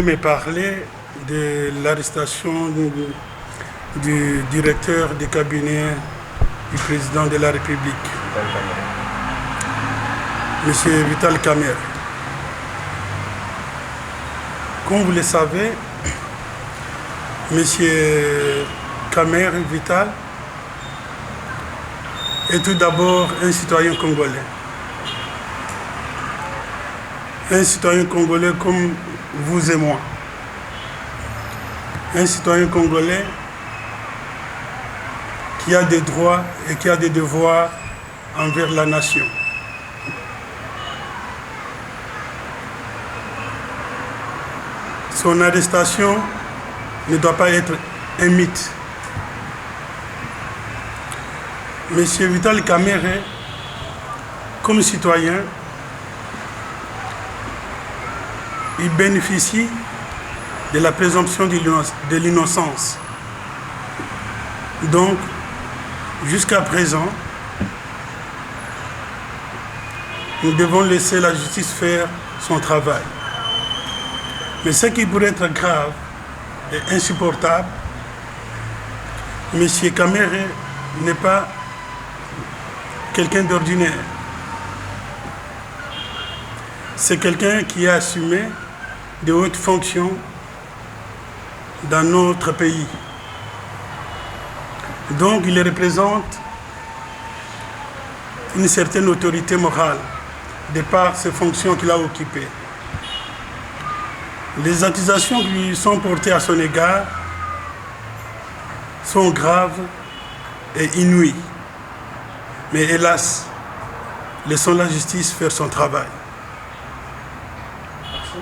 voulez me parler de l'arrestation du directeur du cabinet du président de la République, M. Vital Kamerhe. Comme vous le savez, M. Kamerhe Vital est tout d'abord un citoyen congolais. Un citoyen congolais comme vous et moi. Un citoyen congolais qui a des droits et qui a des devoirs envers la nation. Son arrestation ne doit pas être un mythe. Monsieur Vital Kamerhe, comme citoyen, il bénéficie de la présomption de l'innocence. Donc, jusqu'à présent, nous devons laisser la justice faire son travail. Mais ce qui pourrait être grave et insupportable, M. Kamerhe n'est pas quelqu'un d'ordinaire. C'est quelqu'un qui a assumé de hautes fonctions dans notre pays. Donc il représente une certaine autorité morale de par ses fonctions qu'il a occupées. Les accusations qui lui sont portées à son égard sont graves et inouïes. Mais hélas, laissons la justice faire son travail.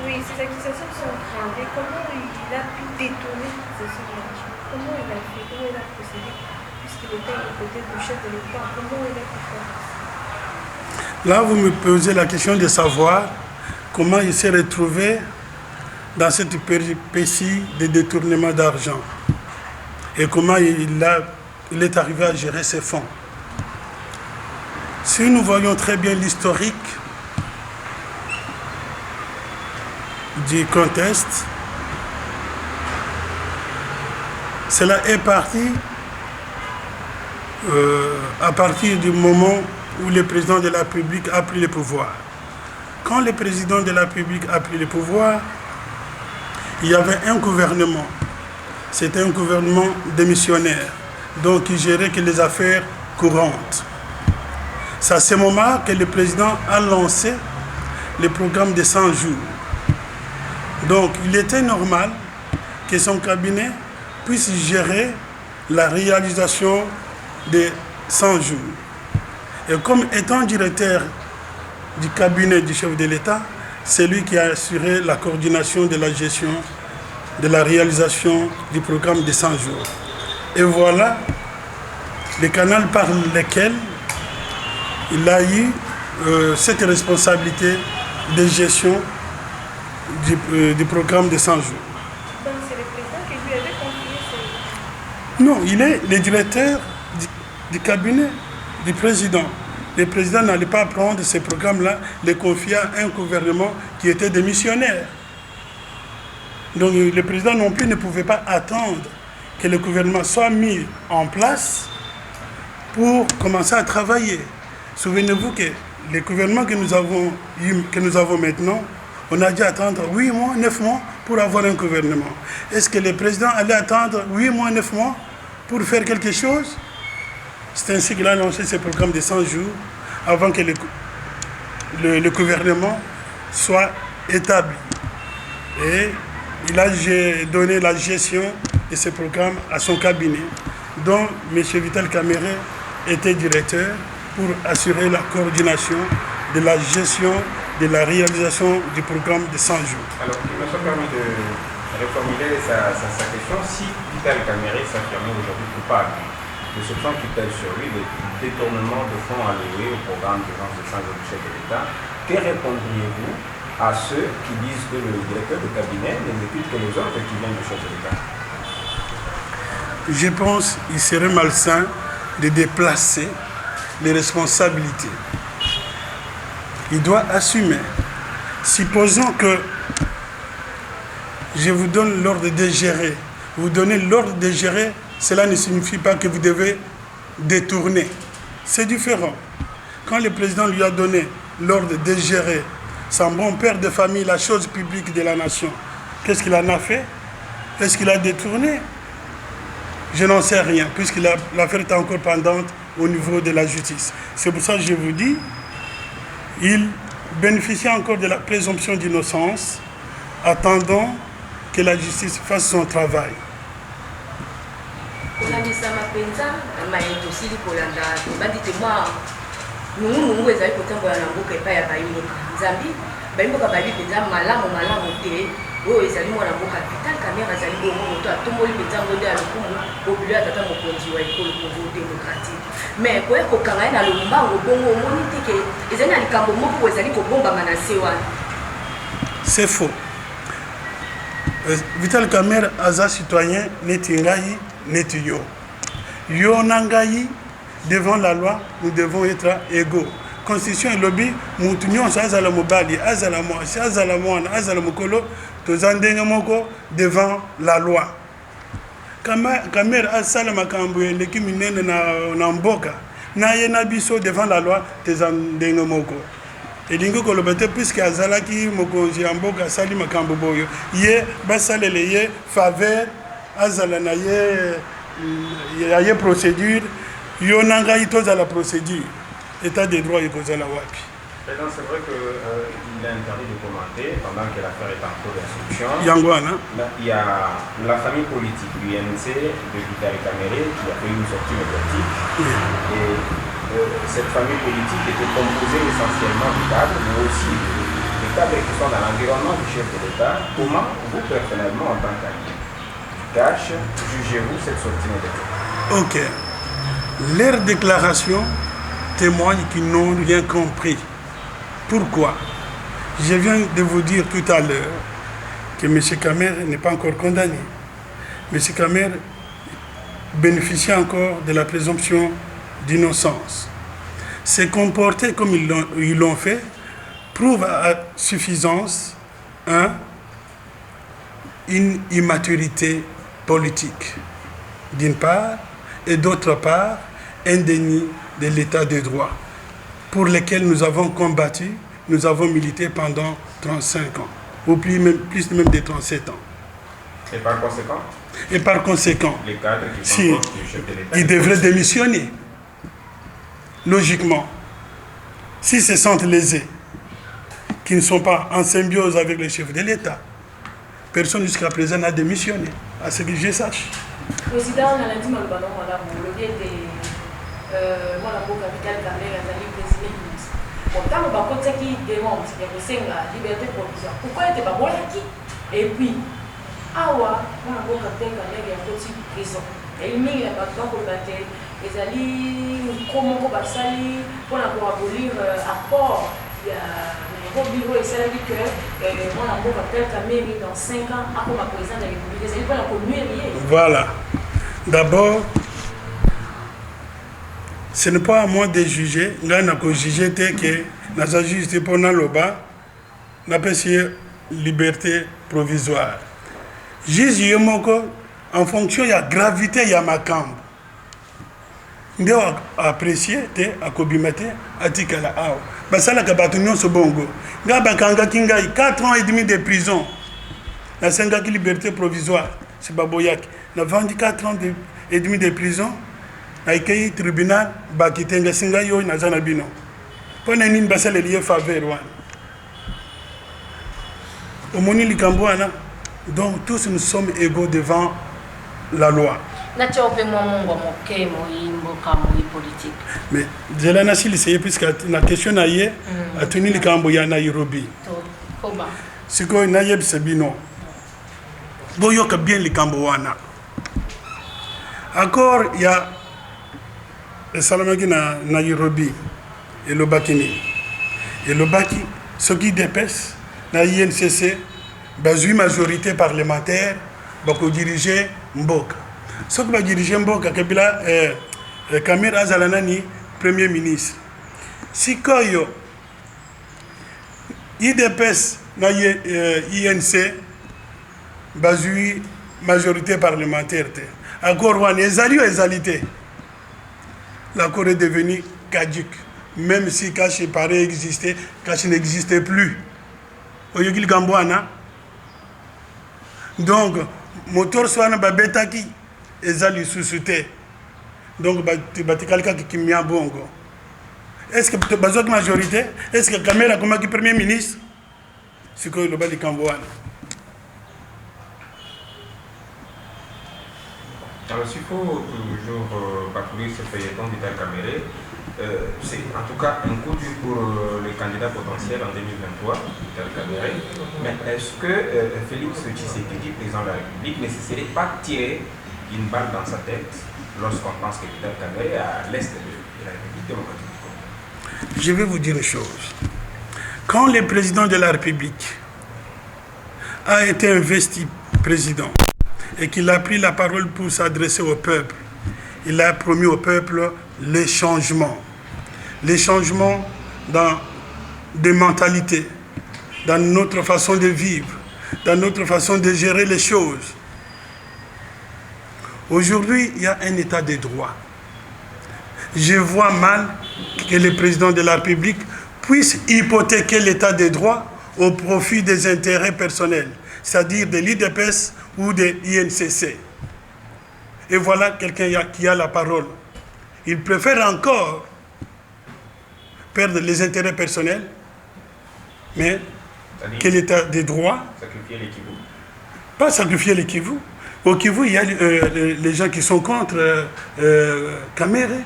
Oui, ces accusations sont graves. Et comment il a pu détourner ces sommes? Comment il a fait? Comment il a procédé? Puisqu'il était à côté du chef de l'État, comment il a pu faire? Là, vous me posez la question de savoir comment il s'est retrouvé dans cette péripétie de détournement d'argent et comment il est arrivé à gérer ses fonds. Si nous voyons très bien l'historique du contexte, cela est parti à partir du moment où le président de la République a pris le pouvoir. Quand le président de la République a pris le pouvoir, il y avait un gouvernement. C'était un gouvernement démissionnaire, donc qui gérait que les affaires courantes. C'est à ce moment que le président a lancé le programme de 100 jours. Donc il était normal que son cabinet puisse gérer la réalisation des 100 jours. Et comme étant directeur du cabinet du chef de l'État, c'est lui qui a assuré la coordination de la gestion, de la réalisation du programme de 100 jours. Et voilà le canal par lequel il a eu cette responsabilité de gestion du programme de 100 jours. Donc c'est le président qui lui avait confié ces... Non, il est le directeur du cabinet du président. Le président n'allait pas prendre ces programmes-là, les confier à un gouvernement qui était démissionnaire. Donc le président non plus ne pouvait pas attendre que le gouvernement soit mis en place pour commencer à travailler. Souvenez-vous que le gouvernement que nous avons maintenant, on a dû attendre 8 mois, 9 mois pour avoir un gouvernement. Est-ce que le président allait attendre 8 mois, 9 mois pour faire quelque chose? C'est ainsi qu'il a lancé ce programme de 100 jours avant que le gouvernement soit établi. Et il a donné la gestion de ce programme à son cabinet, dont M. Vital Kamerhe était directeur pour assurer la coordination de la gestion de la réalisation du programme de 100 jours. Alors, il me soit permis de reformuler sa question. Si Vital Kamerhe s'affirmait aujourd'hui coupable de ce plan qui pèse sur lui, le détournement de fonds alloués au programme de 100 jours du chef de l'État, que répondriez-vous à ceux qui disent que le directeur de cabinet n'exécute que les ordres qui viennent du chef de l'État? Je pense qu'il serait malsain de déplacer les responsabilités. Il doit assumer. Supposons que je vous donne l'ordre de gérer. Vous donnez l'ordre de gérer, cela ne signifie pas que vous devez détourner. C'est différent. Quand le président lui a donné l'ordre de gérer, sans bon père de famille, la chose publique de la nation, qu'est-ce qu'il en a fait? Est-ce qu'il a détourné? Je n'en sais rien, puisque l'affaire est encore pendante au niveau de la justice. C'est pour ça que je vous dis, il bénéficie encore de la présomption d'innocence, attendant que la justice fasse son travail. C'est faux. Vital Kamerhe aza citoyen neti ngai neti yo. Yo nangai devant la loi, nous devons être égaux. Constitution et lobby, mutunyon sa azala mobali, azala mwasi, azala mwana, azala mokolo, tozandenge moko devant la loi. Kamerhe asala makambo eleki minene na mboka, na ye na biso devant la loi, tozandenge moko. Elingi koloba te puisque azalaki mokonzi ya mboka asali makambo boyo, ye basalele ye faveur, azala na ye procédure, yo nangai tozala procédure. État de droit et cause la wapi. Président, c'est vrai qu'il est interdit de commenter pendant que l'affaire est en cours d'instruction. Il y a la famille politique, l'UNC de Vital Kamerhe, qui a fait une sortie médiatique. Oui. Et cette famille politique était composée essentiellement de cadres, mais aussi des cadres qui sont dans l'environnement du chef de l'État. Comment vous, personnellement, en tant qu'Acache, jugez-vous cette sortie médiatique? Ok. Leur déclaration témoignent qu'ils n'ont rien compris. Pourquoi? Je viens de vous dire tout à l'heure que M. Kamerhe n'est pas encore condamné. M. Kamerhe bénéficie encore de la présomption d'innocence. Se comporter comme ils l'ont fait prouve à suffisance une immaturité politique, d'une part, et d'autre part, un déni de l'état de droit, pour lequel nous avons combattu, nous avons milité pendant 35 ans, ou plus même de 37 ans. Et par conséquent? Et par conséquent, les cadres qui sont proches du chef de l'État, ils devraient démissionner, logiquement. S'ils se sentent lésés, qui ne sont pas en symbiose avec le chef de l'État, personne jusqu'à présent n'a démissionné, à ce que je sache. Président, on a dit que moi la boka Vital Kamerhe azali président ministre. Pourtant on va côté qui demande la liberté provisoire. Pourquoi était pas bon qui? Et puis awa moi la boka Vital Kamerhe a côté prison. Et il n'y a pas de pour battre. Ezali comment ko basali pour abolir accord il y a Nairobi bureau et ça dit que moi la boka Vital Kamerhe dans 5 ans a comme président de la République. Ezali pour la commune. Voilà. D'abord, ce n'est pas à moi de juger. Je n'ai jugé que nous juge pour Naloba, nous avons liberté provisoire. Juge en fonction de la gravité de ma camp. Nous avons apprécié à Kobimate, à Tikala. Ça, c'est ce bongo. Nous avons 4 ans et demi de prison. Nous avons liberté provisoire. C'est Baboyak. Nous avons 4 ans et demi de prison. Aïkei tribunal bakitenga singa yo nazana bino pona nini basale lié faveur wana omoni likambo wana. Donc tous nous sommes égaux devant la loi. Mais je l'ai essayé puisque la question naie a tenu likambo ya Nairobi. Siko naie sebino boyoka bien likambo wana. Encore il y a le Salamaki na Nairobi et le Bakini. Et le Baki, ce qui dépasse, na INCC, une majorité parlementaire, pour diriger Mboka. Ce qui va diriger Mboka, Kabila, Kamerhe Azalanani, Premier ministre. Si Koyo, il dépasse na INC, bazui majorité parlementaire. Encore une ezali ou ezalité. L'accord est devenu caduque. Même si Kachi paraît exister, Kachi n'existait plus. Oyogil Gambouana. Donc, moteur soit un babetaki, ezali sous-souté. Donc, quelqu'un qui m'y a bongo. Est-ce que tu as besoin de majorité? Est-ce que la caméra comme qui premier ministre? C'est que le bas du Cambouane. Alors, s'il faut toujours parcourir ce feuilleton d'Ital Caméré, c'est en tout cas un coup dur pour les candidats potentiels en 2023, Vital Kamerhe. Mais est-ce que Félix Tshisekedi, président de la République, ne cesserait pas tirer une balle dans sa tête lorsqu'on pense que Vital Kamerhe est à l'est de la République démocratique du Congo? Je vais vous dire une chose. Quand le président de la République a été investi président et qu'il a pris la parole pour s'adresser au peuple, il a promis au peuple les changements. Les changements dans des mentalités, dans notre façon de vivre, dans notre façon de gérer les choses. Aujourd'hui, il y a un état de droit. Je vois mal que le président de la République puisse hypothéquer l'état de droit au profit des intérêts personnels, c'est-à-dire de l'IDPS ou de l'INCC. Et voilà quelqu'un qui a la parole. Il préfère encore perdre les intérêts personnels, mais que l'état de droit... Sacrifier les Kivu. Pas sacrifier les Kivu. Au Kivu, il y a les gens qui sont contre Kamerhe.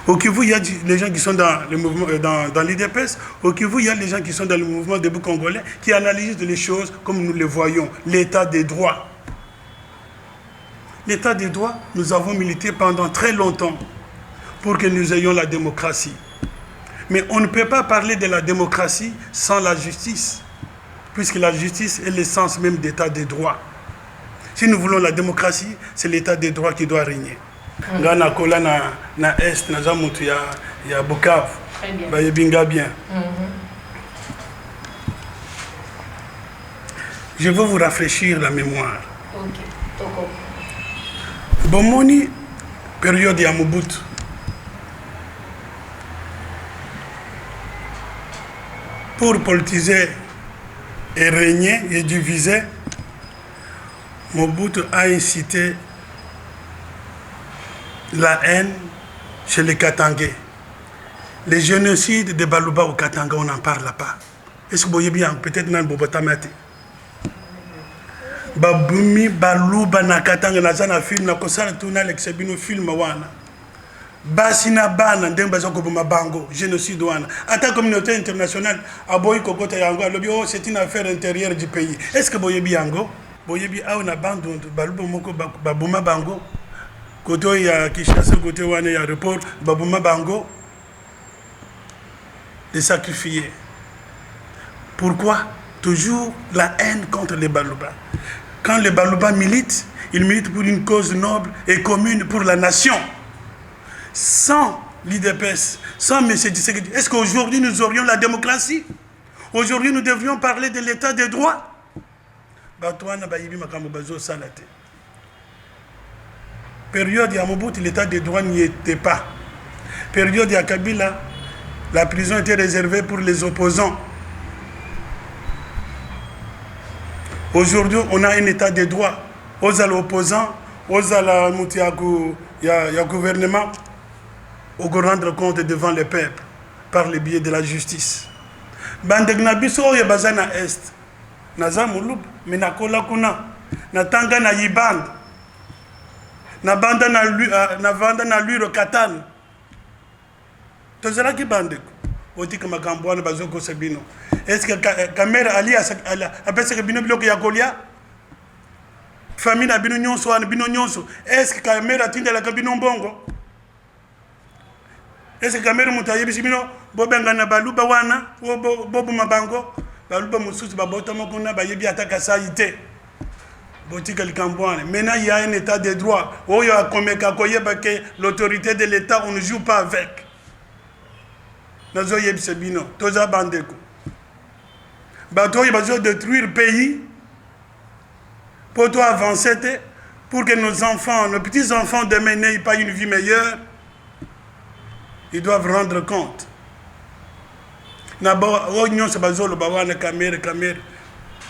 Au Kivu, il y a les gens qui sont dans le mouvement, dans l'IDPS. Au Kivu, il y a les gens qui sont dans le mouvement debout congolais qui analysent les choses comme nous les voyons. L'état des droits. L'état des droits, nous avons milité pendant très longtemps pour que nous ayons la démocratie. Mais on ne peut pas parler de la démocratie sans la justice, puisque la justice est l'essence même d'état des droits. Si nous voulons la démocratie, c'est l'état des droits qui doit régner. Gana kola na est na zamutu ya Bukavu. Ba yebinga bien. Je veux vous rafraîchir la mémoire. Ok. Bomoni période ya Mobutu. Pour politiser et régner et diviser, Mobutu a incité la haine chez les Katangais. Les génocides de Baluba au Katanga, on n'en parle pas. Est-ce que vous voyez bien? Peut-être dans le Bobotamate. Babumi Baluba na Katanga na zana film na kosala tuna l'exebino film wana. Basina bana ndemba zoko buma bango génocide wana. Ata communauté internationale aboyi kokota yango alobi oh c'est une affaire intérieure du pays. Est-ce que boyebi yango? Boyebi a na bando Baluba moko babuma bango. Côté ya Kinshasa côté wana ya report babuma bango de sacrifier. Pourquoi? Toujours la haine contre les Baluba. Quand les Baluba militent, ils militent pour une cause noble et commune pour la nation. Sans l'IDPS, sans M. Tshisekedi, est-ce qu'aujourd'hui nous aurions la démocratie? Aujourd'hui nous devrions parler de l'état des droits? Période de Mobutu, l'état des droits n'y était pas. Période de Kabila, la prison était réservée pour les opposants. Aujourd'hui, on a un état de droit. Aux opposants, aux gouvernement, au rendre compte devant le peuple par le biais de la justice. Bandegnabiso ya bazana est. Naza mulub, menakola kuna, natanga na yiband. Na banda na lui katan. Tozala ki bandeko. Oti kama kambwana bazoko sabino. Est-ce que Kamerhe ali a pensé que bino biloko ya kolia? Famille na bino nyonso wana bino nyonso. Est-ce que Kamerhe atinda la kabino mbongo? Est-ce que Kamerhe mutayebisi bino bobenga na Baluba wana bobu mabango? Baluba mususu babota mokuna bayebi ataka saïté. Botika likambwana. Maintenant il y a un état de droit. Oyo akomeka koyeba que l'autorité de l'État on ne joue pas avec. Nazo yebise bino toza bandeko. Bato ils veulent détruire le pays pour toi avancer, pour que nos enfants, nos petits-enfants demain n'aient pas une vie meilleure. Ils doivent rendre compte.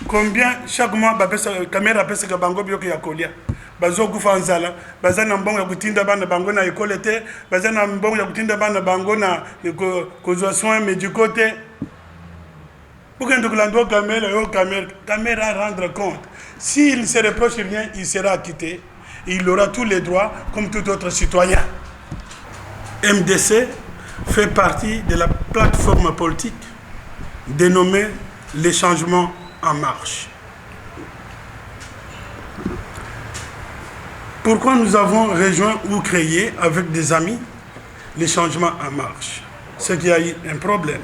Combien chaque mois, caméra appelle ce que Bango Bioki a collé. Bazo Goufanzala, Bazana Mbong Yakutinda Bana Bango na école, Bazana Mbong Yakutinda Bana Bango na soins médicaux. Pour qu'un document caméra rendre compte. S'il ne se reproche rien, il sera acquitté. Il aura tous les droits comme tout autre citoyen. MDC fait partie de la plateforme politique dénommée Les Changements en Marche. Pourquoi nous avons rejoint ou créé avec des amis Les Changements en Marche? C'est qu'il y a eu un problème.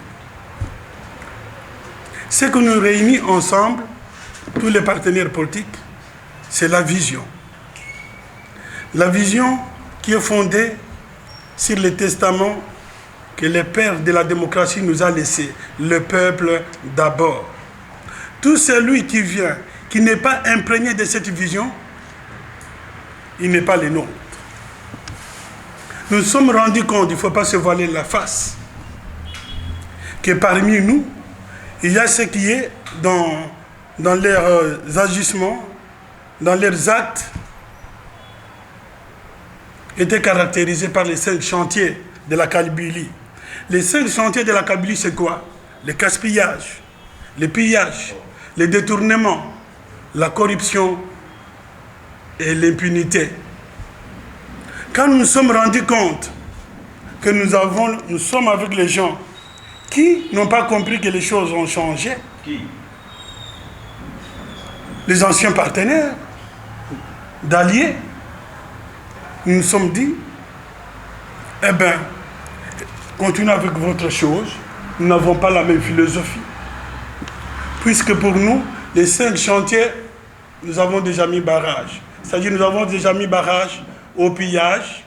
Ce que nous réunit ensemble, tous les partenaires politiques, c'est la vision. La vision qui est fondée sur le testament que le père de la démocratie nous a laissé, le peuple d'abord. Tout celui qui vient, qui n'est pas imprégné de cette vision, il n'est pas le nôtre. Nous nous sommes rendus compte, il ne faut pas se voiler la face, que parmi nous, il y a ce qui est dans leurs agissements, dans leurs actes, était caractérisé par les 5 chantiers de la Kabylie. Les 5 chantiers de la Kabylie, c'est quoi? Le gaspillage, le pillage, le détournement, la corruption et l'impunité. Quand nous nous sommes rendus compte que nous sommes avec les gens qui n'ont pas compris que les choses ont changé, les anciens partenaires, d'alliés, nous nous sommes dit, eh bien, continuez avec votre chose, nous n'avons pas la même philosophie. Puisque pour nous, les 5 chantiers, nous avons déjà mis barrage. C'est-à-dire nous avons déjà mis barrage au pillage,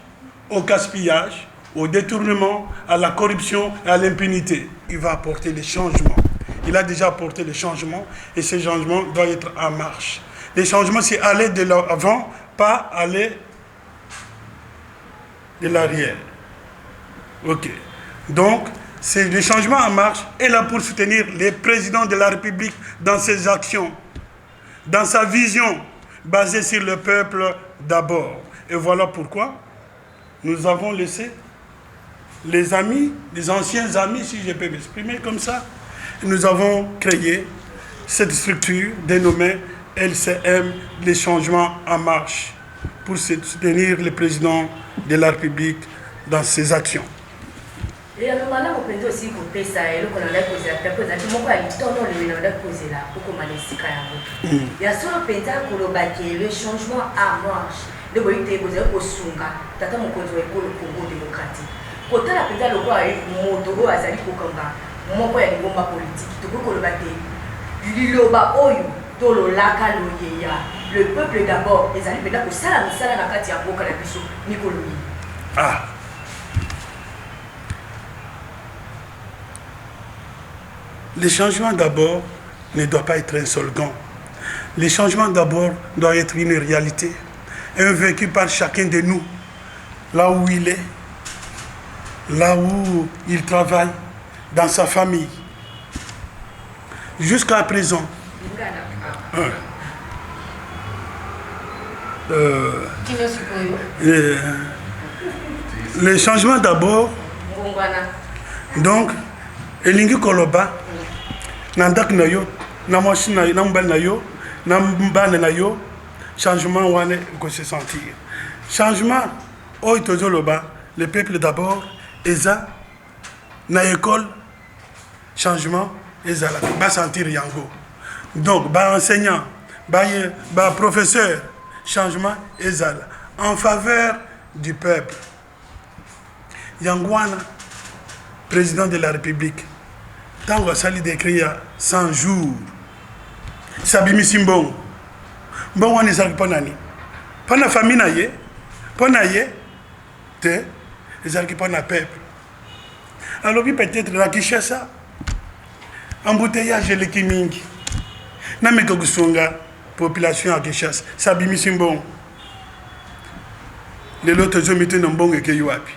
au gaspillage, au détournement, à la corruption et à l'impunité. Il va apporter des changements. Il a déjà apporté des changements et ces changements doivent être en marche. Les changements, c'est aller de l'avant, pas aller de l'arrière. Ok. Donc, c'est le changement en marche est là pour soutenir les présidents de la République dans ses actions, dans sa vision basée sur le peuple d'abord. Et voilà pourquoi nous avons laissé les amis, les anciens amis, si je peux m'exprimer comme ça, nous avons créé cette structure dénommée LCM, les changements en marche, pour soutenir le président de la République dans ses actions. Et à moment on peut aussi couper ça et le qu'on a posé la personne qui m'a dit non le posé là pour qu'on m'ait dit il y a solo pensa que le changement en marche le boy te posé au sunga tata mon kozo e le Congo démocratique quand la pensa le quoi est moto azali ko kanga moko ya ngomba politique to ko le baté liloba oyo to lo laka lo yeya le peuple d'abord ezali penda ko sala misala na kati ya boka na biso nikoloyi Les changements d'abord ne doivent pas être un slogan. Les changements d'abord doivent être une réalité, un vécu par chacun de nous, là où il est, là où il travaille, dans sa famille. Jusqu'à présent. Les changements d'abord, donc, elingi koloba, nandak na yo, na machine na mbal na yo, na mbane na yo, changement wane ko se sentir. Changement, oy tozoloba, le peuple d'abord, eza, na école, changement, eza la, ba sentir yango. Donc, ba enseignant, ba professeur, changement, eza la, en faveur du peuple. Yangwana, président de la République, tant que ça lui décrit il y a 100 jours, Sabimi Simbong, bon, on est à Panani. Pas la famille, pas la te, les arcs pas la peuple. Alors, peut-être la Kishasa, embouteillage de l'Ekimingi, Namekogusunga, population à Kinshasa. Sabimi Simbon. Les autres hommes étaient dans bon et Keyuapi.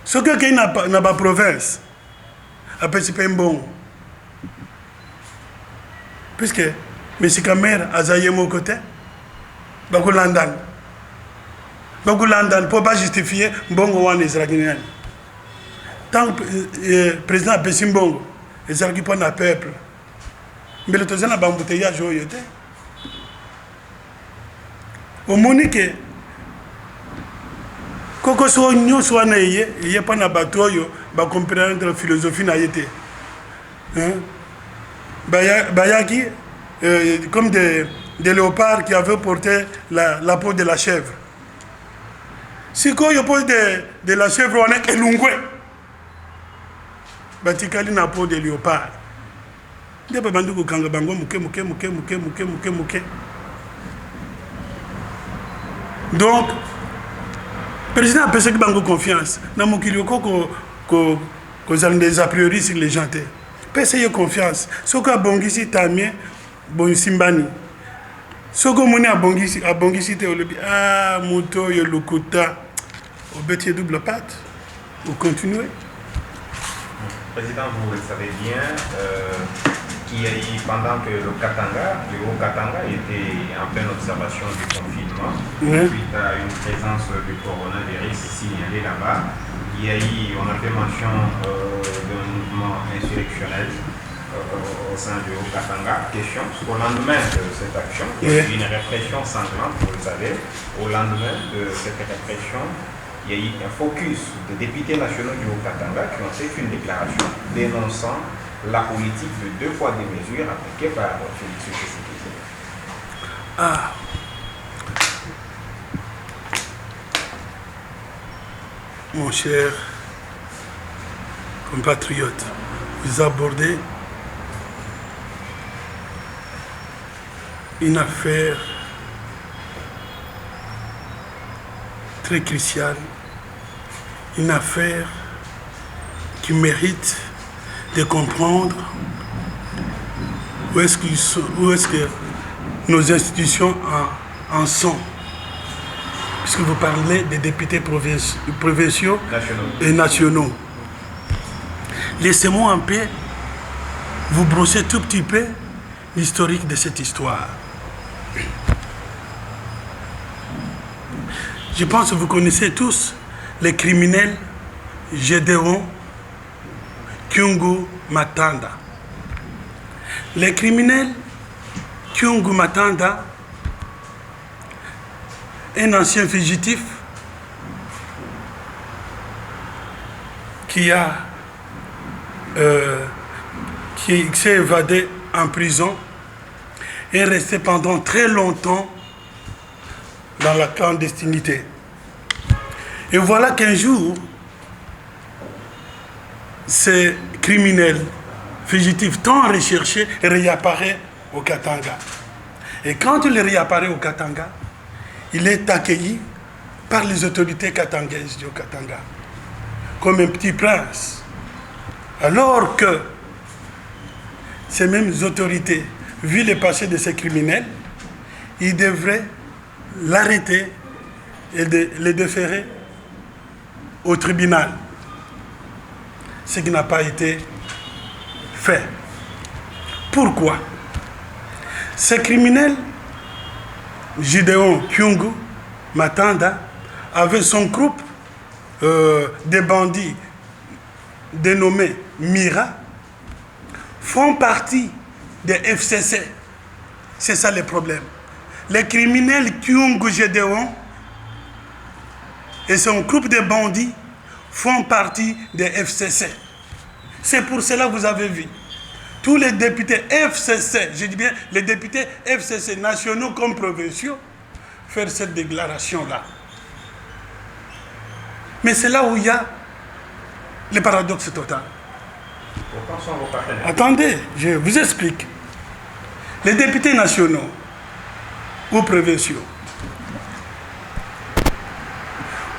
Ce que qu'il n'a pas province, après c'est pas un bon. Puisque M. Kamer a zaillé mon côté, beaucoup Landan. Beaucoup Landan, pour ne pas justifier, bon ou en Israël. Tant que le président a péché bon, Israël qui prend le peuple. Mais le troisième a bambouteillage au yoté. Au Monique, Koko soit nous soit naïe, il n'y a pas de bateau, il va comprendre la philosophie naïté. Bayaki, comme des léopards qui avaient porté la peau de la chèvre. Si quand il pose de la chèvre, on est elungwe. Batikali na peau de léopard. Des babandou ko kanga bango muke. Donc, le président a pensé que bango confiance. Dans mon kilioko ko des a priori sur les gens. Payez confiance. Ce que Bongisi Tamien, bon Simbani. Ce que mon a Bongisi Théologie, ah, Mouto, Yolukuta, au bêtier double patte, vous continuez. Président, vous le savez bien, qu'il y a eu pendant que le Haut-Katanga était en pleine observation du confinement, suite à une présence du coronavirus signalé là-bas. Il y a eu, on a fait mention d'un mouvement insurrectionnel au sein du Haut-Katanga. Question, au lendemain de cette action, il y a eu une répression sanglante, vous le savez. Au lendemain de cette répression, il y a eu un focus des députés nationaux du Haut-Katanga qui ont fait une déclaration dénonçant la politique de 2 poids 2 mesures appliquée par Félix Tshisekedi. Ah. Mon cher compatriote, vous abordez une affaire très cruciale, une affaire qui mérite de comprendre où est-ce que nos institutions en sont. Puisque vous parlez des députés provinciaux et nationaux. Laissez-moi un peu vous brosser tout petit peu l'historique de cette histoire. Je pense que vous connaissez tous les criminels Gédéon Kyungu Matanda. Les criminels Kyungu Matanda, un ancien fugitif qui s'est évadé en prison et resté pendant très longtemps dans la clandestinité. Et voilà qu'un jour, ce criminel fugitif tant recherché réapparaît au Katanga. Et quand il réapparaît au Katanga, il est accueilli par les autorités katangaises du Katanga comme un petit prince. Alors que ces mêmes autorités, vu le passé de ces criminels, ils devraient l'arrêter et le déférer au tribunal. Ce qui n'a pas été fait. Pourquoi? Ces criminels, Gédéon Kyungu Matanda, avait son groupe de bandits dénommés Mira, font partie des FCC. C'est ça le problème. Les criminels Kyungu Gédéon et son groupe de bandits font partie des FCC. C'est pour cela que vous avez vu tous les députés FCC, je dis bien les députés FCC nationaux comme provinciaux, faire cette déclaration-là. Mais c'est là où il y a le paradoxe total. Pourtant, sont vos partenaires. Attendez, je vous explique. Les députés nationaux ou provinciaux,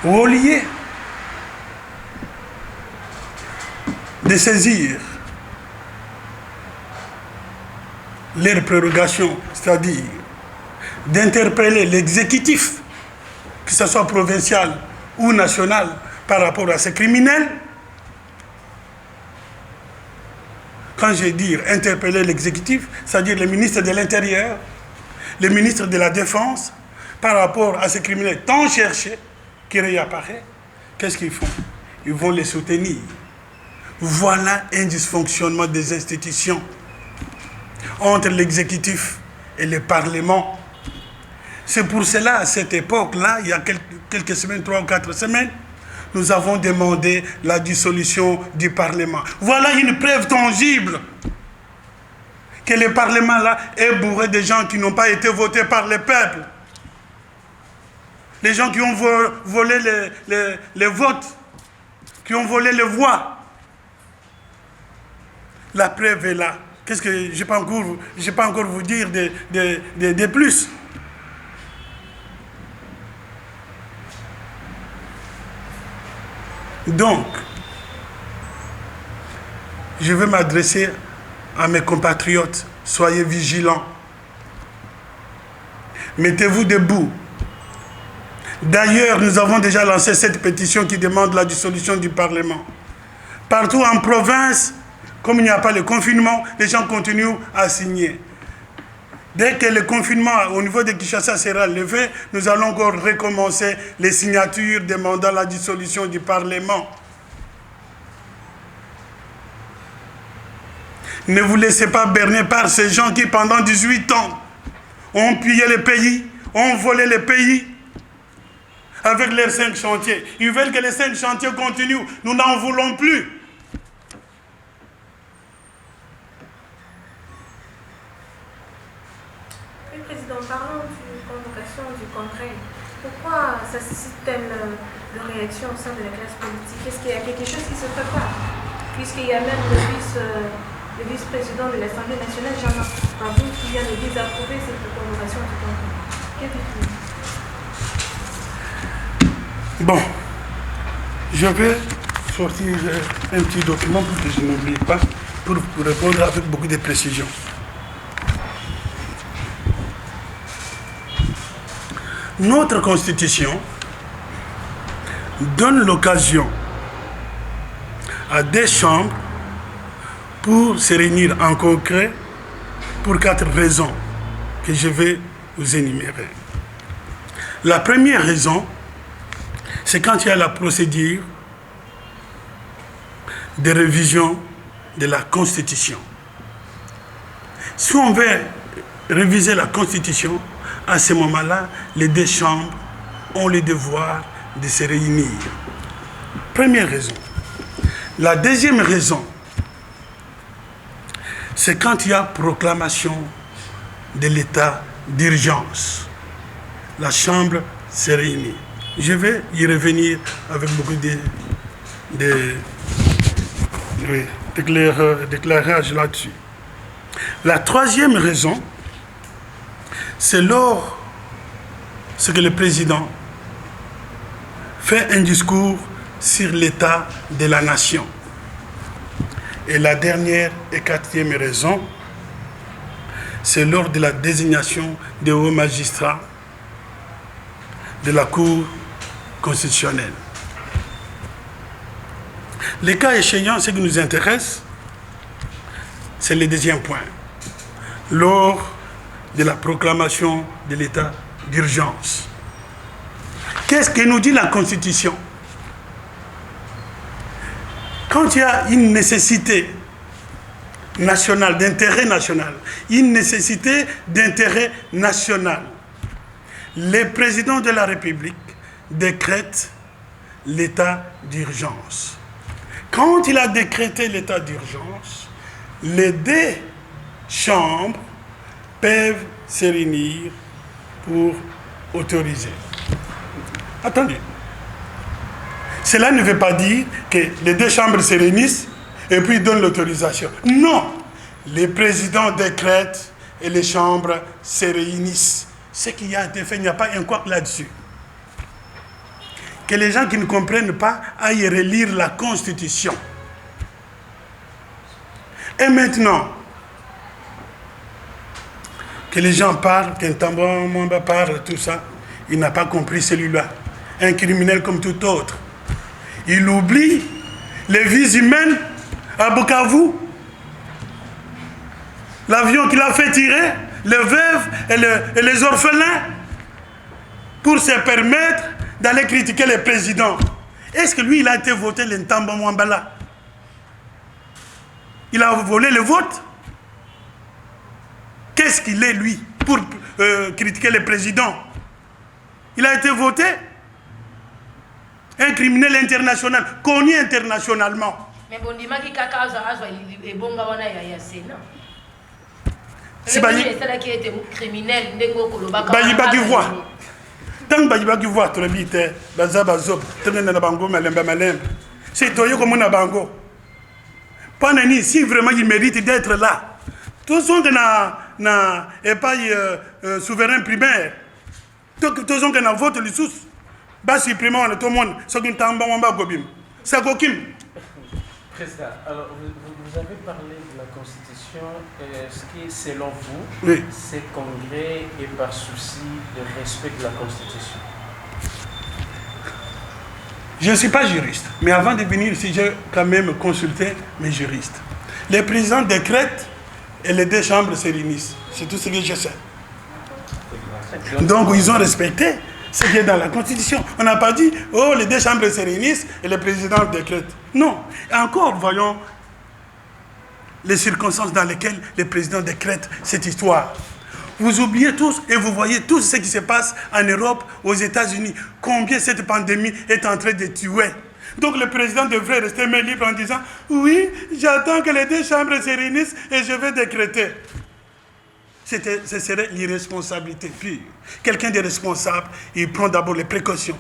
au lieu de saisir leur prérogation, c'est-à-dire d'interpeller l'exécutif, que ce soit provincial ou national, par rapport à ces criminels. Quand je dis interpeller l'exécutif, c'est-à-dire le ministre de l'Intérieur, le ministre de la Défense, par rapport à ces criminels tant cherchés qui réapparaissent, qu'est-ce qu'ils font? Ils vont les soutenir. Voilà un dysfonctionnement des institutions entre l'exécutif et le Parlement. C'est pour cela, à cette époque-là, il y a quelques semaines, 3 ou 4 semaines, nous avons demandé la dissolution du Parlement. Voilà une preuve tangible que le Parlement-là est bourré de gens qui n'ont pas été votés par le peuple. Les gens qui ont volé les votes, qui ont volé les voix. La preuve est là. Qu'est-ce que je ne peux pas encore vous dire de plus? Donc, je veux m'adresser à mes compatriotes. Soyez vigilants. Mettez-vous debout. D'ailleurs, nous avons déjà lancé cette pétition qui demande la dissolution du Parlement. Partout en province, comme il n'y a pas de confinement, les gens continuent à signer. Dès que le confinement au niveau de Kinshasa sera levé, nous allons encore recommencer les signatures demandant la dissolution du Parlement. Ne vous laissez pas berner par ces gens qui, pendant 18 ans, ont pillé le pays, ont volé le pays avec leurs 5 chantiers. Ils veulent que les 5 chantiers continuent. Nous n'en voulons plus. Parlons de convocation du congrès. Pourquoi ça suscite telle de réaction au sein de la classe politique? Est-ce qu'il y a quelque chose qui se prépare? Puisqu'il y a même le vice-président de l'Assemblée nationale, Jean-Marc Babou, qui vient de désapprouver cette convocation du congrès. Qu'est-ce que tu dis? Bon, je vais sortir un petit document pour que je n'oublie pas, pour répondre avec beaucoup de précision. Notre Constitution donne l'occasion à des chambres pour se réunir en concret pour 4 raisons que je vais vous énumérer. La première raison, c'est quand il y a la procédure de révision de la Constitution. Si on veut réviser la Constitution, à ce moment-là, les 2 chambres ont le devoir de se réunir. Première raison. La deuxième raison, c'est quand il y a proclamation de l'état d'urgence. La chambre se réunit. Je vais y revenir avec beaucoup d'éclairage là-dessus. La troisième raison, c'est lors ce que le président fait un discours sur l'état de la nation. Et la dernière et 4e raison, c'est lors de la désignation des hauts magistrats de la Cour constitutionnelle. Les cas échéants, ce qui nous intéresse, c'est le deuxième point. Lors de la proclamation de l'état d'urgence. Qu'est-ce que nous dit la Constitution? Quand il y a une nécessité nationale, d'intérêt national, une nécessité d'intérêt national, le président de la République décrète l'état d'urgence. Quand il a décrété l'état d'urgence, les 2 chambres peuvent se réunir pour autoriser. Attendez. Cela ne veut pas dire que les 2 chambres se réunissent et puis donnent l'autorisation. Non. Les présidents décrètent et les chambres se réunissent. Ce qui a été fait, il n'y a pas un quoi là-dessus. Que les gens qui ne comprennent pas aillent relire la Constitution. Et maintenant, que les gens parlent, qu'un Ntamba Mwamba parle, tout ça. Il n'a pas compris celui-là. Un criminel comme tout autre. Il oublie les vies humaines à Bukavu. L'avion qu'il a fait tirer, les veuves et les orphelins, pour se permettre d'aller critiquer le président. Est-ce que lui, il a été voté le Ntamba Mwamba là? Il a volé le vote? Qu'est-ce qu'il est, lui, pour critiquer le président? Il a été voté? Un criminel international, connu internationalement. Mais bon, dis-moi qui est bon, c'est pas qui était criminel, qui voit. Tant que vous voyez, tu es Bazabazob, tu es dans Bango, Malem. C'est toi comme on a Bango. Panani, si vraiment il mérite d'être là, tous sont dans pas souverain primaire. Tous sont dans vote les sous. Bas supprimant tout le monde, ce qui est en bas, c'est Gokim. Président, alors vous avez parlé de la Constitution. Est-ce que selon vous, oui, ce congrès est par souci de respect de la Constitution? Je ne suis pas juriste, mais avant de venir ici, j'ai quand même consulté mes juristes. Les présidents décrètent et les deux chambres se réunissent. C'est tout ce que je sais. Donc ils ont respecté ce qui est dans la Constitution. On n'a pas dit, oh, les deux chambres se réunissent et le président décrète. Non. Et encore, voyons les circonstances dans lesquelles le président décrète cette histoire. Vous oubliez tous et vous voyez tout ce qui se passe en Europe, aux États-Unis. Combien cette pandémie est en train de tuer. Donc le président devrait rester main libre en disant, oui, j'attends que les deux chambres se réunissent et je vais décréter. Ce serait l'irresponsabilité pure. Quelqu'un de responsable, il prend d'abord les précautions.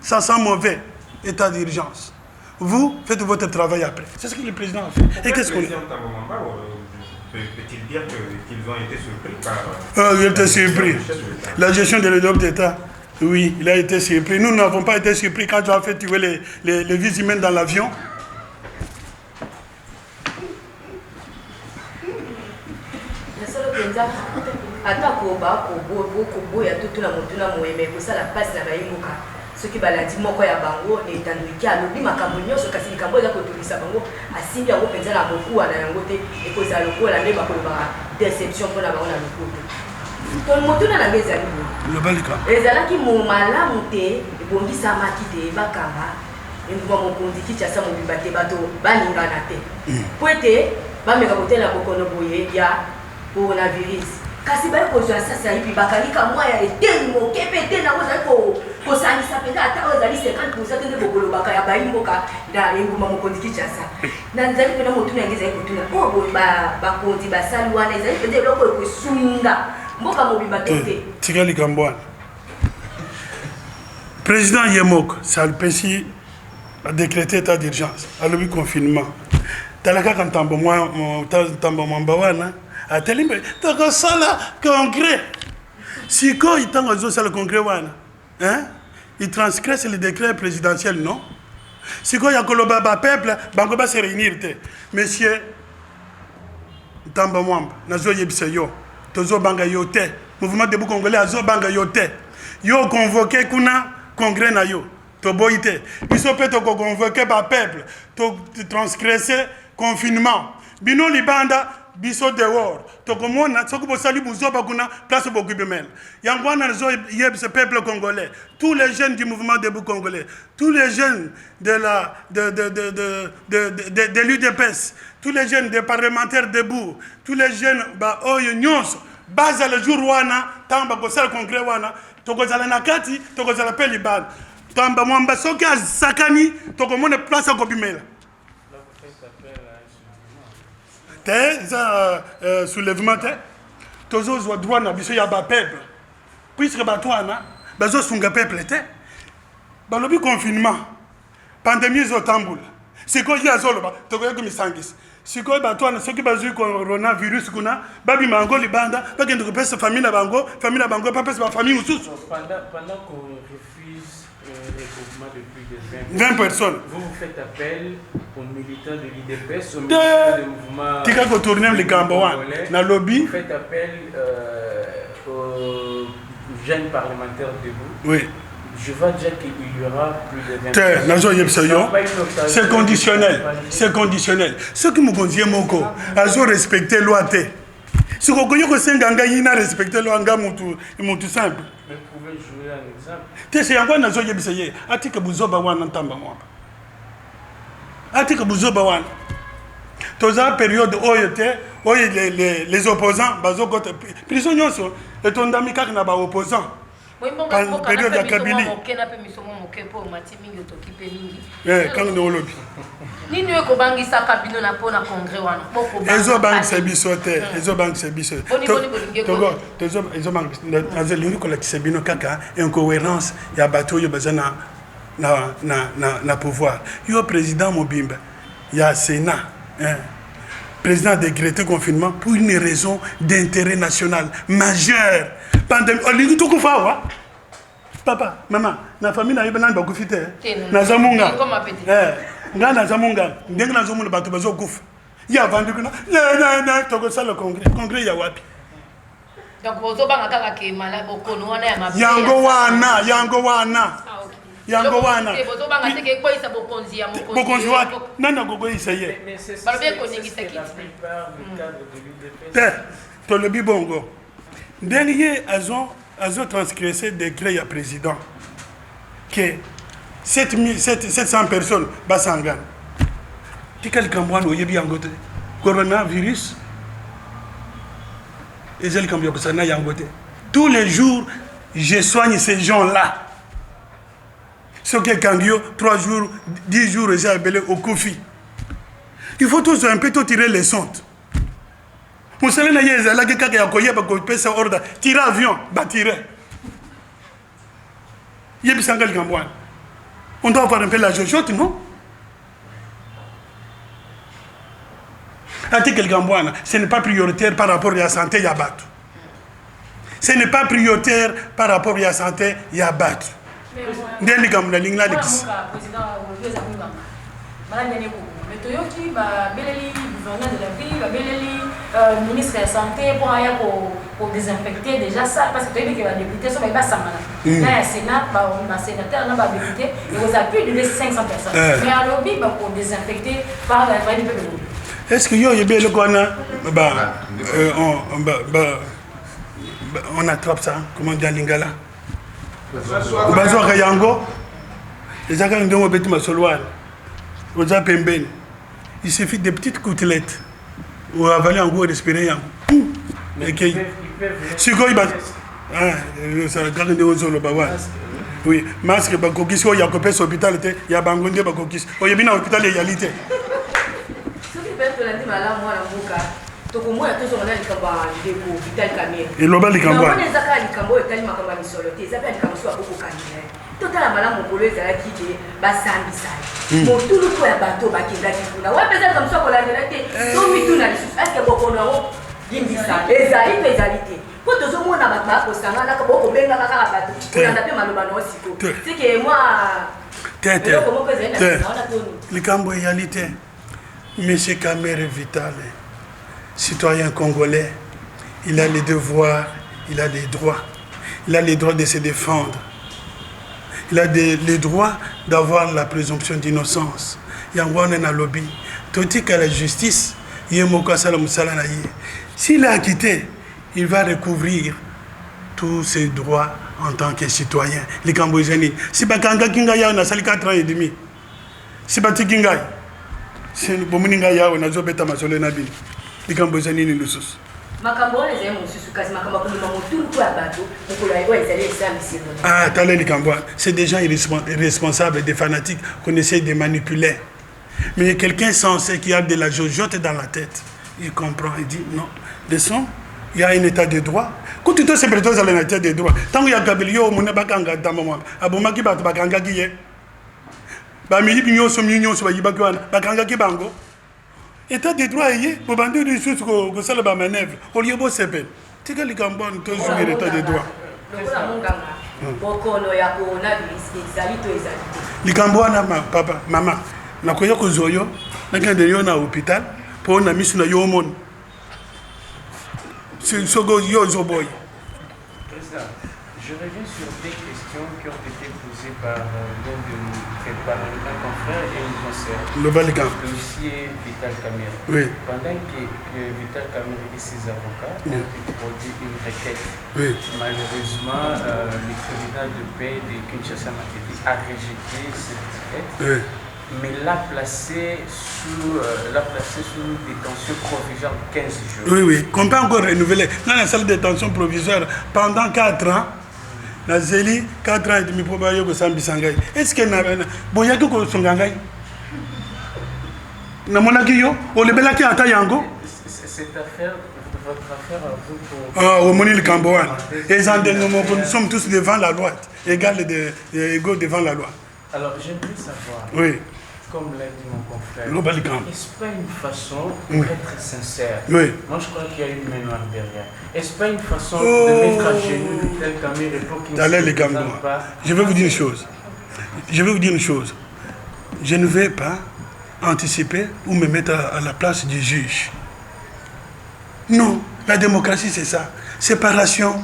Ça sent mauvais, état d'urgence. Vous faites votre travail après. C'est ce que le président a fait. Et qu'est-ce qu'on peut-il dire qu'ils ont été surpris par... il a été surpris. La gestion de l'Europe d'État, oui, il a été surpris. Nous n'avons pas été surpris quand tu as fait tuer les vies humaines dans l'avion. Ce qui baladi moko ya bango etandiki alobi makambo nyonso kasi likambo eza kotolisa bango asimbi yango mpenza na bokuwa na yango te ekozala lokola nde bakolobaka déception mpona bango na lokutu to motuna na nge ezali boye ezalaki malamu te ebongisamaki te bakanga enguma mokonzi Kinshasa mobimba te bato balingana te po ete bameka kotela bokono boye ya coronavirus kasi bali kozwa sasa yipi bakalika mwa ya eteni moke pe te na kozali kosangisa mpenza ata oyo ezali 50% nde bokolobaka ya bayimboka na enguma mokonzi Kinshasa na nzali mpena motuna yango ezali kotuna oyo bakonzi basali wana ezali mpenza eloko ekosunga mboka mobimba te te tika likambo wana président Yemok Salpesi a décrété état d'urgence alobi confinement tala kaka Ntamba Mwamba wana atelimbe tokosala congrès sikoyo ntango azosala congrès wana il transgresse le décret présidentiel, non? Si il y a un peuple, il va se réunir. Monsieur Ntamba Mwamba, nazo yebseyo, tozo banga yote, mouvement debout congolais azo banga yote. Yo convoqué kuna congrès na yo, to boité. Biso peut to convoquer par peuple, to transgresser confinement. Bino libanda biso dehors to komona soko bosali buzoba kuna place bokubemel yangwana zo yeb ce peuple congolais, tous les jeunes du mouvement debout congolais, tous les jeunes de l'UDPS, tous les jeunes des parlementaires debout, tous les jeunes ba oyo nyonso baza le jour wana tamba kosala congrès wana to kozala nakati to kozala pe libanda Ntamba Mwamba soki azakani to komona place akobimela soulèvement toujours au droit na biso ya ba peuple puisque batwana bazo sunga peuple te balobi confinement pandémie zo tambula siko ya zoloba to ko misangis siko batwana soki bazu coronavirus kuna babi mango libanda bakende ko pesa famille na bango pas pesa ba famille mususu pendant qu'on refuse les groupements de plus de 20 personnes. Vous faites appel aux militants de l'IDPS, aux militants du mouvement. Tika ko tourner le Cambodge. Na lobby. Vous faites appel aux jeunes parlementaires debout. Oui. Je vais dire qu'il y aura plus de 20 c'est conditionnel. C'est conditionnel. Ce qui me convient, Moko, ils ont respecté la loi. Si vous connaissez que c'est un a respecté la loi, c'est simple. Mais vous pouvez jouer un exemple. C'est un peu de choses qui sont Atika Bouzoba Wan Ntamba Mwa. Atika Bouzoba Wan. Dans la période où les opposants, prisonniers, et ton ami qui n'a pas opposant. Période de Kabili. Quand nous lobby. Ni nous ko bangisa kabino na pona congrès wana. Ezo bank sebisote, ezo bank sebisote. Togo, ezo bank na lingi ko la sebino kaka incohérence ya bato yo bazana na pouvoir. Yo président Mobimba, ya Sénat, président décrété confinement pour une raison d'intérêt national majeur. Olingi tout kufa papa, maman, na famille na yebana ba kufite. Na zamunga. Nga na zamunga, ndenga na zomuna bato bazo kufa. Ya vandu kuna. Na toko sala congrès ya wapi. Donc bozo banga kaka ke mala bokono wana ya mabe. Yango wana. Yango wana. Bozo banga teke ko isa bokonzi ya mokonzi. Bokonzi wapi? Nana gogo isa ye. Balbe ko ningisa kiti. To le bibongo. Derrière, elles ont transgressé des décrets à président que 700 personnes basangan. Quel Cambouan ou yebi angote coronavirus et j'ai le Cambouan basana yangote. Tous les jours, je soigne ces gens-là. Ce que Kangio 3 jours, 10 jours, j'ai appelé au Kofi. Il faut tous un peu tirer les sondes. Vous savez, il y a des gens qui ont ordre tirer avion, tirer. On doit avoir un peu la jojote, non? Ce n'est pas prioritaire par rapport à la santé, il y a battu. Ce n'est pas prioritaire par rapport à la santé, il y a battu. Toyoki ba beleli gouverneur de la ville ba beleli ministre de la santé pour désinfecter déjà ça parce que toyoki que les députés sont pas samana là Sénat ba sénateur na ba député et vous avez plus de 500 personnes mais à lobby ba pour désinfecter par la voie du peuple. Est-ce que yo yebe le kona on attrape ça comment dire lingala bazo kayango ezaka ndongo betu masolwana oza pembeni. Il suffit de petites côtelettes ou avaler en gros respirer. Oui, masque bakokis il y a copé hôpital il y a bangonde bakokis o yebina hôpital égalité. Ce qui peut être lundi malade moi la mboka tokomo ya tozo na likamba ndeko hôpital Kamere. Et loba likambo. On les aka likambo et tali makamba ni solo te zape likambo so aboko kanile. Totala malamu mokolo ezalaki te basambisa motulu po ya bato bakendaki kuna wapeza kamso kolandela te tomituna lisusu ake bokono yango limbisa ezali mpe ezali te po tozomona bato bakosanganaka bokobengaka kaka bato kolanda mpe maloba na osiko tike mwa eloko moko ezali na wana toni likambo eyali te. Monsieur Kamere Vital, citoyen congolais, il a les devoirs, il a les droits. Il a les droits de se défendre. Il a le droit d'avoir la présomption d'innocence. Il y a un lobby. Tandis qu'à la justice, s'il est acquitté, il va recouvrir tous ses droits en tant que citoyen. Les Cambodgiens, si Bakanga Kinga on a sali 4 ans et demi. Si Bati Kinga, si Bomuninga on a zobeta masole nabi. Les Cambodgiens ni nous sous. Ah, c'est des gens irresponsables, des fanatiques qu'on essaie de manipuler. Mais quelqu'un censé qui a de la jojote dans la tête, il comprend, il dit non, descends, il y a un état de droit. Quand tu te sais plutôt dans l'état de droit, tant qu'il y a Gabriel, mon bakanga dans mon abomaki bat bakanga qui est. Bamili pignon som union so bakwana bakanga ki bango. État de droit est pour bander des choses que ça le manœuvre. Au lieu de se faire. Tu sais que les Cambodgiens ont joué l'état de droit. bokono ya coronavirus ezali to ezali te likambo wana papa mama nakoya kozwa yo nakende yo na hôpital mpo na miso na yo omona soko yo ozoboya. Président, je reviens sur des questions qui ont été posées par l'un de un confrère et une consoeur. Le dossier Vital Kamerhe. Oui. Pendant que Vital Kamerhe et ses avocats ont produit une requête, malheureusement, le tribunal de paix de Kinshasa-Matadi a rejeté cette requête. Mais l'a placé sous détention provisoire 15 jours. Oui, qu'on peut encore renouveler. Dans la salle de détention provisoire, pendant 4 ans, la Zélie, 4 ans et demi pour Bayo Sambisangai. Est-ce qu'il y a un peu de Songangai? Namonakiyo, ou le Belaki à Tayango? Cette affaire, votre affaire à vous pour. Au Monil Camboan. Nous sommes tous devant la loi, égaux devant la loi. Alors, j'aimerais savoir. Oui. Comme l'a dit mon confrère, est-ce pas une façon d'être sincère? Oui. Moi, je crois qu'il y a une mémoire derrière. Est-ce pas une façon de mettre à genoux Vital Kamerhe pour qu'il ne se présente pas? Je vais vous dire une chose. Je ne vais pas anticiper ou me mettre à la place du juge. Non, la démocratie, c'est ça. Séparation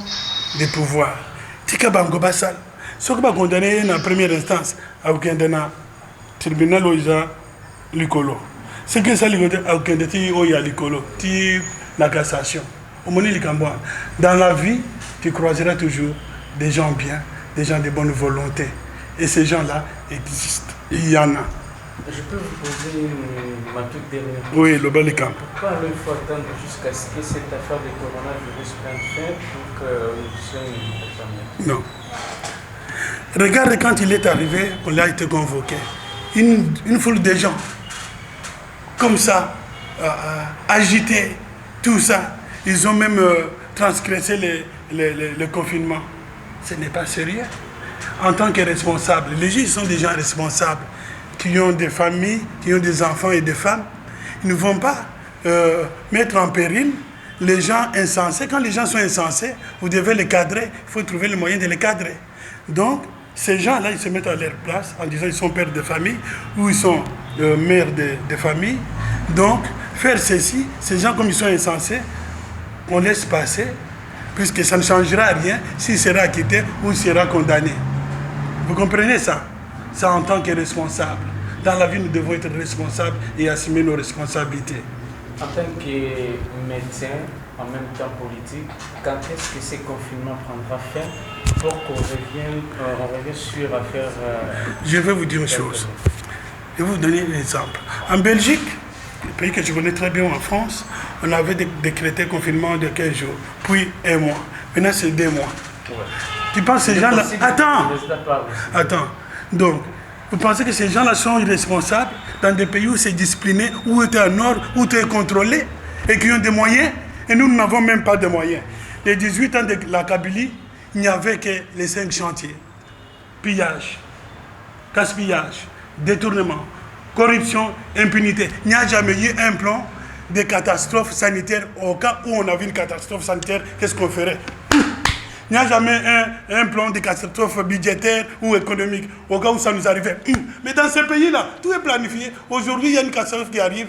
des pouvoirs. Tika Bango Bassal. Ce qui va condamner en première instance à aucun tribunal oiza likolo. C'est que ça ligote à aucun déti oya likolo, ti la cassation. Au moni likamboa. Dans la vie, tu croiseras toujours des gens bien, des gens de bonne volonté. Et ces gens-là existent. Il y en a. Je peux vous poser ma toute dernière question? Oui, le bel camp. Pourquoi il faut attendre jusqu'à ce que cette affaire de coronavirus prenne fin pour que nous puissions nous? Non. Regarde quand il est arrivé, on a été convoqué. Une foule de gens, comme ça, agités, tout ça. Ils ont même transgressé le confinement. Ce n'est pas sérieux. En tant que responsables, les juges sont des gens responsables, qui ont des familles, qui ont des enfants et des femmes. Ils ne vont pas mettre en péril les gens insensés. Quand les gens sont insensés, vous devez les cadrer. Il faut trouver le moyen de les cadrer. Donc, ces gens-là, ils se mettent à leur place en disant qu'ils sont pères de famille ou ils sont mères de famille. Donc, faire ceci, ces gens comme ils sont insensés, on laisse passer, puisque ça ne changera rien s'il sera acquitté ou s'il sera condamné. Vous comprenez ça? Ça en tant que responsable. Dans la vie, nous devons être responsables et assumer nos responsabilités. En tant que médecin, en même temps politique, quand est-ce que ce confinement prendra fin pour qu'on revienne sur affaire... Je vais vous dire une chose. Je vais vous donner un exemple. En Belgique, le pays que je connais très bien en France, on avait décrété confinement de 15 jours, puis 1 mois. Maintenant, c'est 2 mois. Ouais. Tu penses que ces gens-là... Attends. Donc, vous pensez que ces gens-là sont irresponsables dans des pays où c'est discipliné, où tu es en ordre, où tu es contrôlé et qui ont des moyens? Et nous n'avons même pas de moyens. Les 18 ans de la Kabylie, il n'y avait que les 5 chantiers. Pillage, gaspillage, détournement, corruption, impunité. Il n'y a jamais eu un plan de catastrophe sanitaire. Au cas où on avait une catastrophe sanitaire, qu'est-ce qu'on ferait? Il n'y a jamais un plan de catastrophe budgétaire ou économique, au cas où ça nous arrivait. Mais dans ces pays-là, tout est planifié. Aujourd'hui, il y a une catastrophe qui arrive.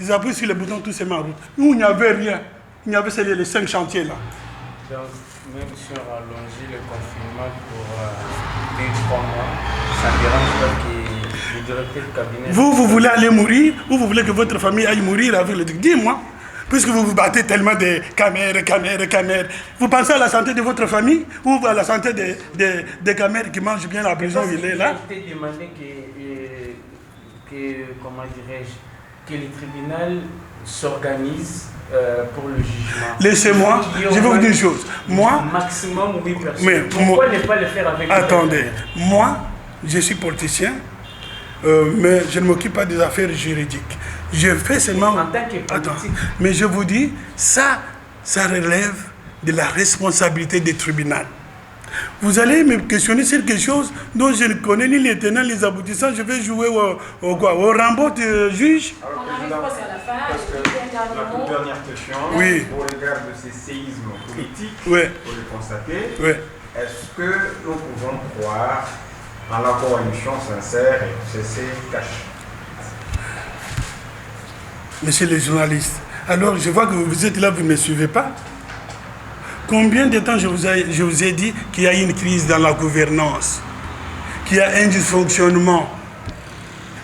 Ils appuient sur les boutons, tout se met en route. Nous, il n'y avait rien. Il y avait les 5 chantiers là. Donc, même si on rallonge le confinement pour 2-3 mois, ça ne dérange pas que le directeur du cabinet... Vous voulez aller mourir ou vous voulez que votre famille aille mourir avec le truc? Dis-moi. Puisque vous vous battez tellement de Kamerhe. Vous pensez à la santé de votre famille ou à la santé de Kamerhe qui mange bien la prison où il est là? Il était demandé comment dirais-je, que le tribunal s'organise pour le jugement. Laissez-moi, je vais vous dire une chose. Moi, maximum 8 personnes. Mais pourquoi ne pas le faire avec... Attendez, moi, je suis politicien, mais je ne m'occupe pas des affaires juridiques. Je fais seulement... En tant que politique... Attends, mais je vous dis, ça relève de la responsabilité des tribunaux. Vous allez me questionner sur quelque chose dont je ne connais ni les tenants, les aboutissants. Je vais jouer au Rambo de juge. Alors, président, parce que la toute dernière question, oui. au regard de ces séismes politiques, oui. pour le constater, oui. est-ce que nous pouvons croire en la coalition sincère et FCC caché? Monsieur le journaliste, alors je vois que vous êtes là, vous ne me suivez pas. Combien de temps je vous ai dit qu'il y a une crise dans la gouvernance, qu'il y a un dysfonctionnement.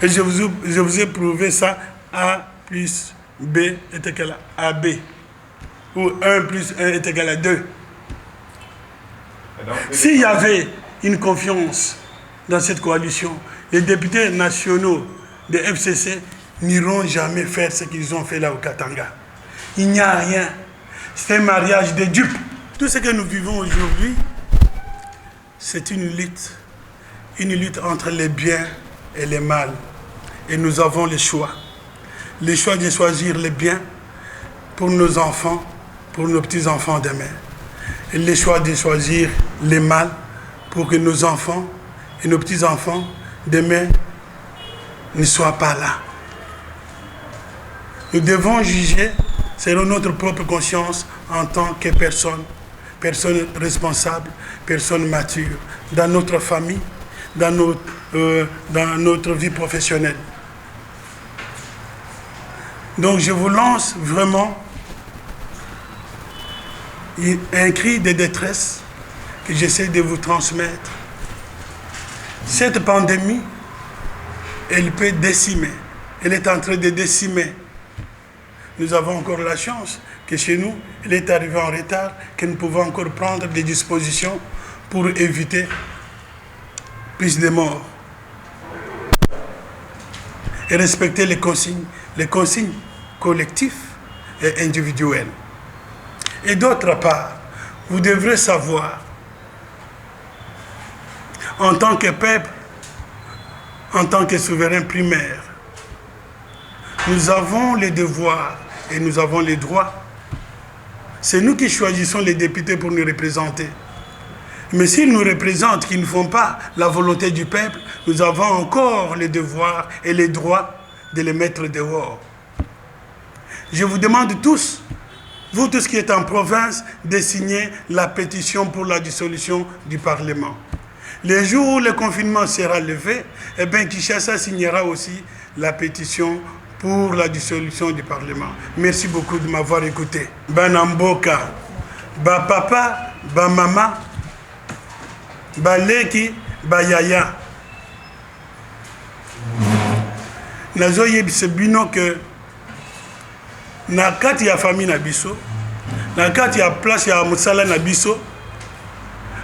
Et je vous ai prouvé ça, A plus B est égal à AB. Ou 1 plus 1 est égal à 2. S'il y avait une confiance dans cette coalition, les députés nationaux de FCC n'iront jamais faire ce qu'ils ont fait là au Katanga. Il n'y a rien. C'est un mariage de dupes. Tout ce que nous vivons aujourd'hui, c'est une lutte entre les biens et les mal. Et nous avons le choix. Le choix de choisir les biens pour nos enfants, pour nos petits-enfants demain. Et le choix de choisir les mal pour que nos enfants et nos petits-enfants demain ne soient pas là. Nous devons juger selon notre propre conscience en tant que personne responsable, personne mature, dans notre famille, dans notre vie professionnelle. Donc je vous lance vraiment un cri de détresse que j'essaie de vous transmettre. Cette pandémie, elle peut décimer. Elle est en train de décimer. Nous avons encore la chance que chez nous, elle est arrivée en retard, que nous pouvons encore prendre des dispositions pour éviter plus de morts. Et respecter les consignes collectives et individuelles. Et d'autre part, vous devrez savoir, en tant que peuple, en tant que souverain primaire, nous avons les devoirs et nous avons les droits. C'est nous qui choisissons les députés pour nous représenter. Mais s'ils nous représentent, qu'ils ne font pas la volonté du peuple, nous avons encore les devoirs et les droits de les mettre dehors. Je vous demande tous, vous tous qui êtes en province, de signer la pétition pour la dissolution du Parlement. Le jour où le confinement sera levé, eh bien, Kinshasa signera aussi la pétition pour la dissolution du Parlement. Merci beaucoup de m'avoir écouté. Banamboka, ba papa, ba mama, ba leki, ba yaya. Nazo yebise bino que na kati ya famille na biso, na kati ya place ya musala na biso,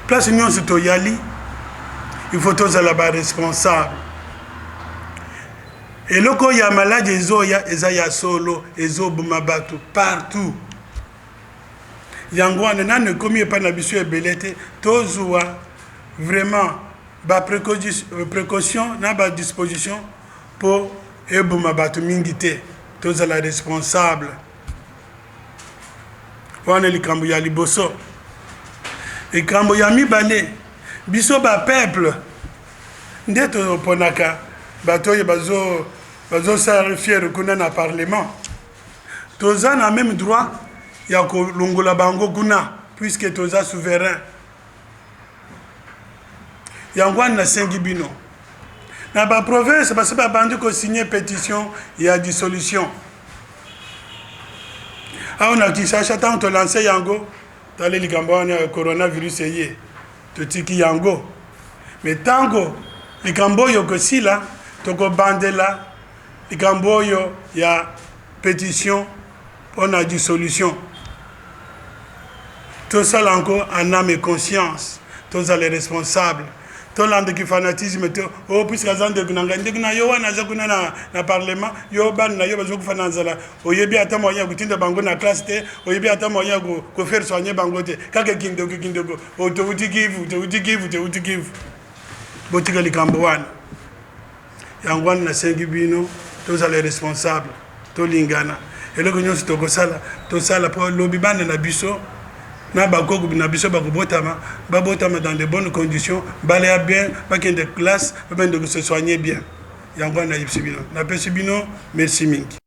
place nyonso toyali, il faut tozala ba responsable. Et loko ya malade ezoya ezaya solo ezobuma bato partout. Yango wana nane komi epa na biso ebelete tozwa vraiment ba précaution na ba disposition pour ebuma bato mingi te. Tozala responsable. Wana likambo ya liboso. Likambo ya mibale biso ba peuple ndeto ponaka batoye bazo sara fier kuna na parlement. Toza na même droit ya ko longola bango kuna puisque toza souverain. Yangwa na sengi bino. Na ba province ba seba bandi ko signer pétition ya dissolution. On a dit ça tant to lancer yango tale likambo na coronavirus yé. Totiki yango. Mais tango likambo yo ko sila toko bandela likambo yo ya pétition on a dissolution. Tout ça encore en âme et conscience. Tous les responsables. Tout l'ande qui fanatisme oh puisque azan de kunanga ndekuna yo wana zakuna na parlement yo ban na yo bazo kufananzala oyebi ata moya kutinda bango na classe te oyebi ata moya ko faire soigner bango te kake kindoko o to uti give botika likambo wana yangwana na sengi bino tous les responsables to lingana eloko nyonso tokosala tosala po lobi bana na biso na bakoko na biso bakobotama babotama dans de bonnes conditions balaya bien bakende classe babende se soigner bien yangwana yipsibino na pesibino merci mingi.